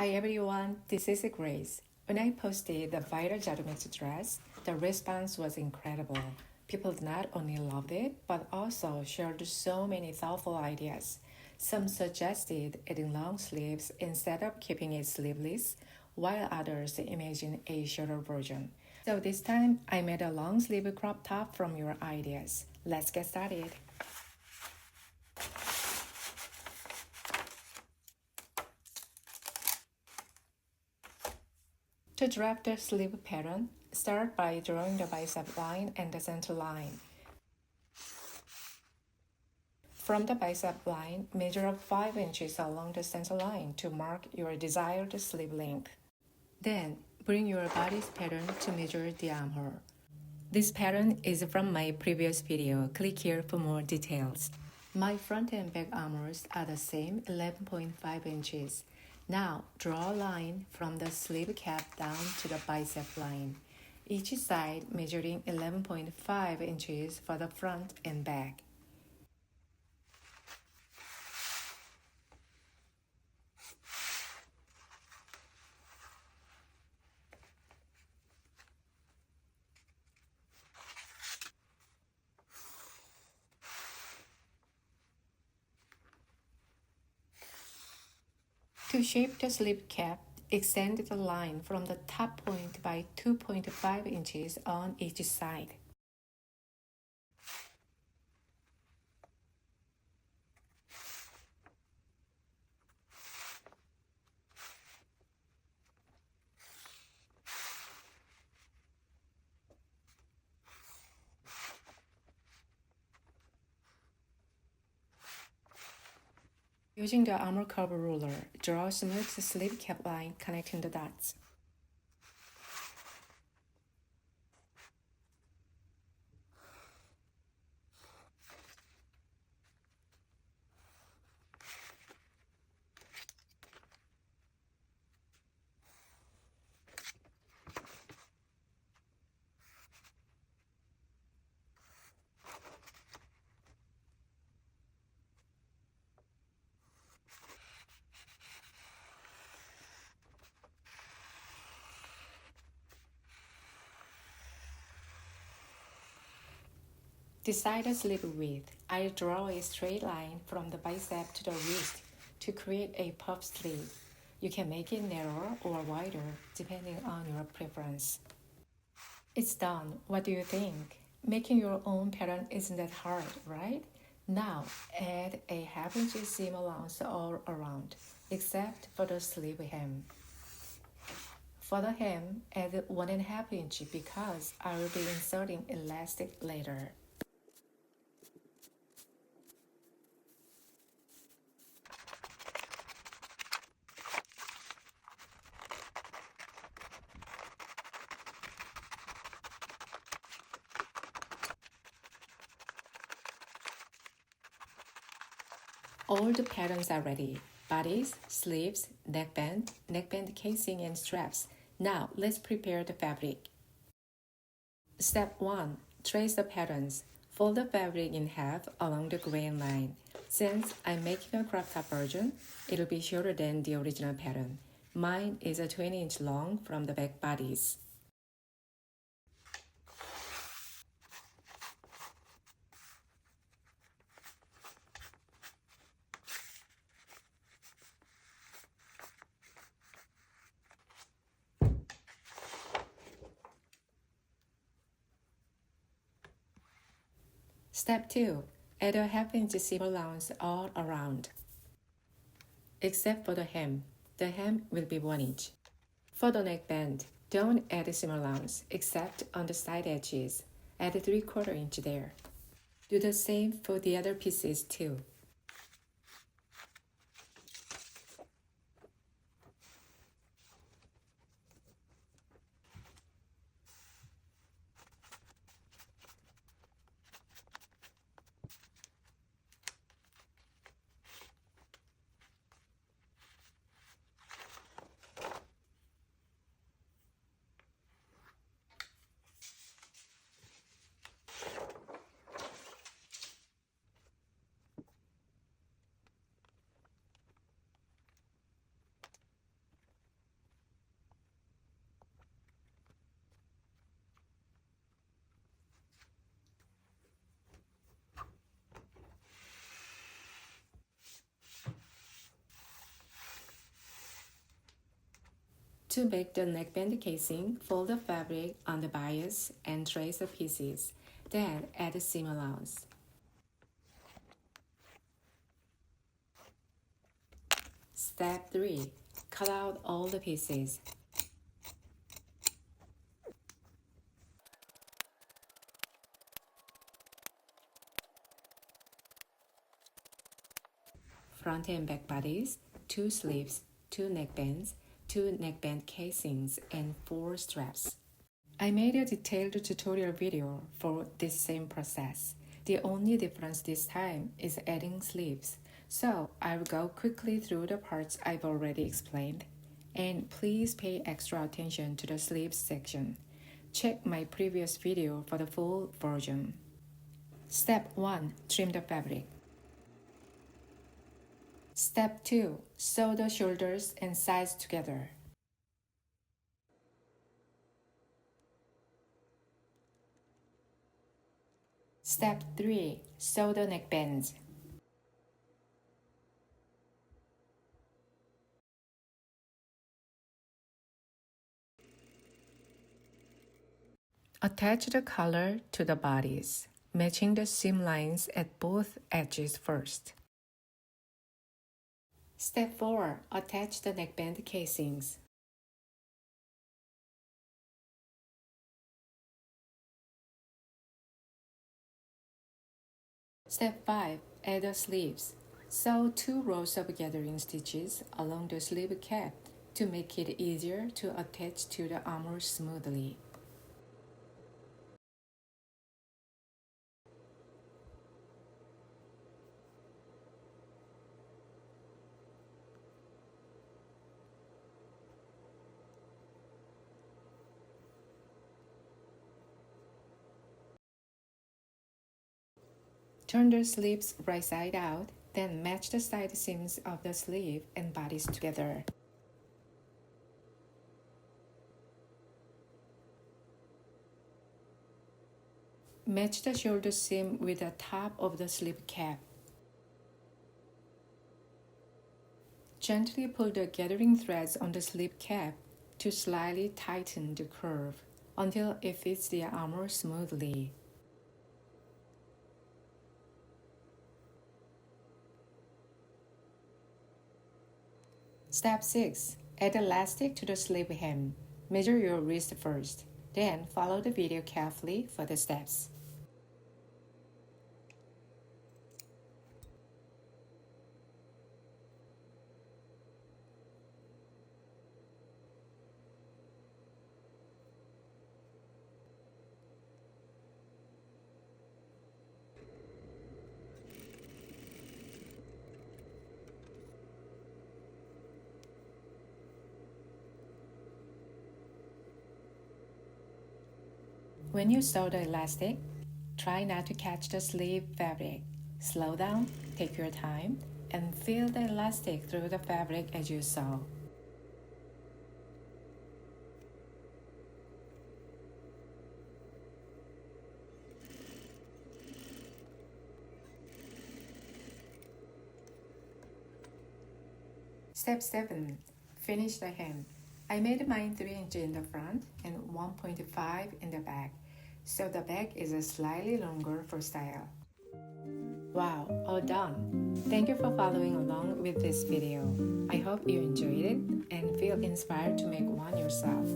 Hi everyone, this is Grace. When I posted the viral Jalu mix dress, the response was incredible. People not only loved it, but also shared so many thoughtful ideas. Some suggested adding long sleeves instead of keeping it sleeveless, while others imagined a shorter version. So this time, I made a long sleeve crop top from your ideas. Let's get started. To draft the sleeve pattern, start by drawing the bicep line and the center line. From the bicep line, measure up 5 inches along the center line to mark your desired sleeve length. Then, bring your bodice pattern to measure the armhole. This pattern is from my previous video. Click here for more details. My front and back armholes are the same 11.5 inches. Now, draw a line from the sleeve cap down to the bicep line, each side measuring 11.5 inches for the front and back. To shape the sleeve cap, extend the line from the top point by 2.5 inches on each side. Using the armor curve ruler, draw a smooth sleeve cap line connecting the dots. Decide the sleeve width. I draw a straight line from the bicep to the wrist to create a puff sleeve. You can make it narrower or wider depending on your preference. It's done. What do you think? Making your own pattern isn't that hard, right? Now, add a half-inch seam allowance all around, except for the sleeve hem. For the hem, add 1.5 inch because I will be inserting elastic later. All the patterns are ready. Bodies, sleeves, neckband casing, and straps. Now, let's prepare the fabric. Step 1. Trace the patterns. Fold the fabric in half along the grain line. Since I'm making a crop top version, it'll be shorter than the original pattern. Mine is a 20-inch long from the back bodice. Step 2. Add a half-inch seam allowance all around. Except for the hem. The hem will be 1 inch. For the neckband, don't add seam allowance except on the side edges. Add 3/4 inch there. Do the same for the other pieces too. To make the neckband casing, fold the fabric on the bias and trace the pieces. Then add the seam allowance. Step 3. Cut out all the pieces. Front and back bodies, 2 sleeves, 2 neckbands, 2 neckband casings, and 4 straps. I made a detailed tutorial video for this same process. The only difference this time is adding sleeves. So I will go quickly through the parts I've already explained. And please pay extra attention to the sleeves section. Check my previous video for the full version. Step 1. Trim the fabric. Step 2. Sew the shoulders and sides together. Step 3. Sew the neckbands. Attach the collar to the bodice, matching the seam lines at both edges first. Step 4. Attach the neckband casings. Step 5. Add the sleeves. Sew 2 rows of gathering stitches along the sleeve cap to make it easier to attach to the armhole smoothly. Turn the sleeves right side out, then match the side seams of the sleeve and bodice together. Match the shoulder seam with the top of the sleeve cap. Gently pull the gathering threads on the sleeve cap to slightly tighten the curve until it fits the armhole smoothly. Step 6. Add elastic to the sleeve hem. Measure your wrist first, then follow the video carefully for the steps. When you sew the elastic, try not to catch the sleeve fabric. Slow down, take your time, and feel the elastic through the fabric as you sew. Step 7. Finish the hem. I made mine 3 inches in the front and 1.5 in the back, so the back is slightly longer for style. Wow, all done! Thank you for following along with this video. I hope you enjoyed it and feel inspired to make one yourself.